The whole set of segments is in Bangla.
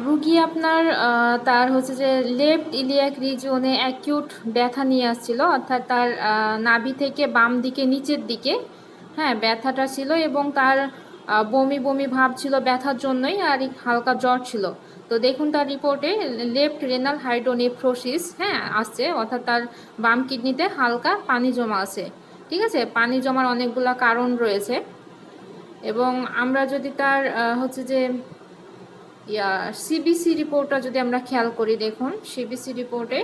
রুগী আপনার তার হচ্ছে যে লেফট ইলিয়াক রিজিওনে অ্যাকিউট ব্যথা নিয়ে আসছিল, অর্থাৎ তার নাভি থেকে বাম দিকে নিচের দিকে, হ্যাঁ, ব্যথাটা ছিল এবং তার বমি বমি ভাব ছিল ব্যথার জন্যই, আর হালকা জ্বর ছিল। তো দেখুন তার রিপোর্টে লেফট রেনাল হাইড্রোনেফ্রোসিস, হ্যাঁ, আসছে, অর্থাৎ তার বাম কিডনিতে হালকা পানি জমা আছে। ঠিক আছে, পানি জমার অনেকগুলা কারণ রয়েছে। এবং আমরা যদি তার হচ্ছে যে সিবিসি রিপোর্টটা যদি আমরা খেয়াল করি, দেখুন সিবিসি রিপোর্টে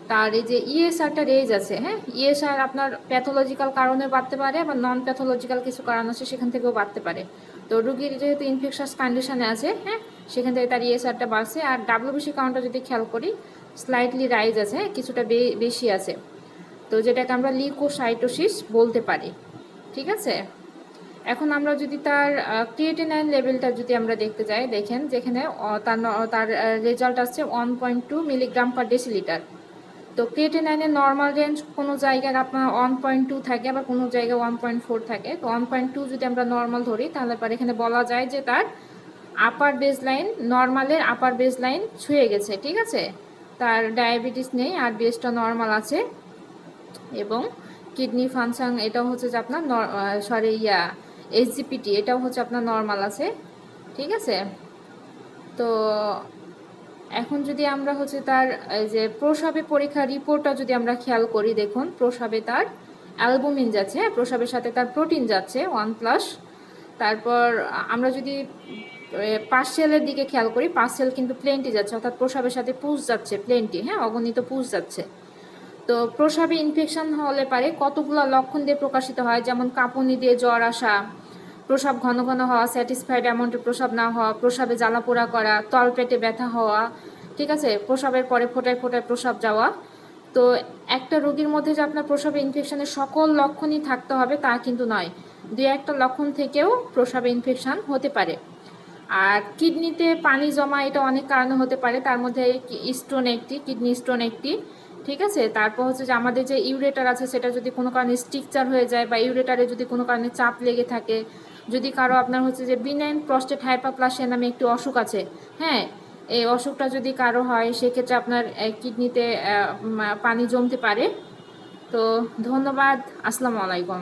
তার এই যে ইএসআরটা রেজ আছে, হ্যাঁ, ইএসআর আপনার প্যাথোলজিক্যাল কারণে বাড়তে পারে, আবার নন প্যাথোলজিক্যাল কিছু কারণ আছে সেখান থেকেও বাড়তে পারে। তো রুগীর যেহেতু ইনফেকশাস কন্ডিশনে আছে, হ্যাঁ, সেখান থেকে তার ইএসআরটা বাড়ছে। আর ডাব্লিউবিসি কাউন্টটা যদি খেয়াল করি স্লাইটলি রাইজ আছে, হ্যাঁ, কিছুটা বেশি আছে, তো যেটাকে আমরা লিউকোসাইটোসিস বলতে পারি। ঠিক আছে, এখন আমরা যদি তার ক্রিয়েটিনাইন লেভেলটা যদি আমরা দেখতে যাই, দেখেন যেখানে তার রেজাল্ট আসছে 1.2 মিলিগ্রাম পার ডেসিলিটার। তো ক্রিয়েটিনাইনের নর্মাল রেঞ্জ কোনো জায়গায় আপনার 1.2 থাকে, আবার কোনো জায়গায় 1.4 থাকে। তো 1.2 যদি আমরা নর্মাল ধরি, তাহলে পরে এখানে বলা যায় যে তার আপার বেস লাইন, নর্মালের আপার বেস লাইন ছুঁয়ে গেছে। ঠিক আছে, তার ডায়াবেটিস নেই, আর বেসটা নর্মাল আছে, এবং কিডনি ফাংশন এটাও হচ্ছে যে আপনার এইচজিপিটি এটাও হচ্ছে আপনার নর্মাল আছে। ঠিক আছে, তো এখন যদি আমরা হচ্ছে তার এই যে প্রস্রাবে পরীক্ষার রিপোর্টটা যদি আমরা খেয়াল করি, দেখুন প্রস্রাবে তার অ্যালবুমিন যাচ্ছে, প্রস্রাবের সাথে তার প্রোটিন যাচ্ছে 1+। তারপর আমরা যদি পার্সেলের দিকে খেয়াল করি, পার্সেল কিন্তু প্লেনটি যাচ্ছে, অর্থাৎ প্রস্রাবের সাথে পুষ যাচ্ছে প্লেনটি, হ্যাঁ, অগণিত পুষ যাচ্ছে। তো প্রস্রাবে ইনফেকশন হলে পারে কতগুলো লক্ষণ দিয়ে প্রকাশিত হয়, যেমন কাঁপুনি দিয়ে জ্বর আসা, প্রস্রাব ঘন ঘন হওয়া, স্যাটিসফাইড অ্যামাউন্টে প্রস্রাব না হওয়া, প্রস্রাবে জ্বালাপোড়া করা, তলপেটে ব্যথা হওয়া, ঠিক আছে, প্রস্রাবের পরে ফোটায় ফোটায় প্রস্রাব যাওয়া। তো একটা রোগীর মধ্যে যে আপনার প্রস্রাবে ইনফেকশনের সকল লক্ষণই থাকতে হবে তা কিন্তু নয়, দুই একটা লক্ষণ থেকেও প্রস্রাবে ইনফেকশন হতে পারে। আর কিডনিতে পানি জমা এটা অনেক কারণে হতে পারে, তার মধ্যে স্টোন একটি, কিডনি স্টোন একটি। ঠিক আছে, তারপর হচ্ছে যে আমাদের যে ইউরেটার আছে সেটা যদি কোনো কারণে স্ট্রিকচার হয়ে যায়, বা ইউরেটারে যদি কোনো কারণে চাপ লেগে থাকে, যদি কারো আপনার হচ্ছে যে বিনাইন প্রস্টেট হাইপারপ্লাসিয়া নামে একটি অসুখ আছে, হ্যাঁ, এই অসুখটা যদি কারো হয় সেক্ষেত্রে আপনার কিডনিতে পানি জমতে পারে। তো ধন্যবাদ, আসসালামু আলাইকুম।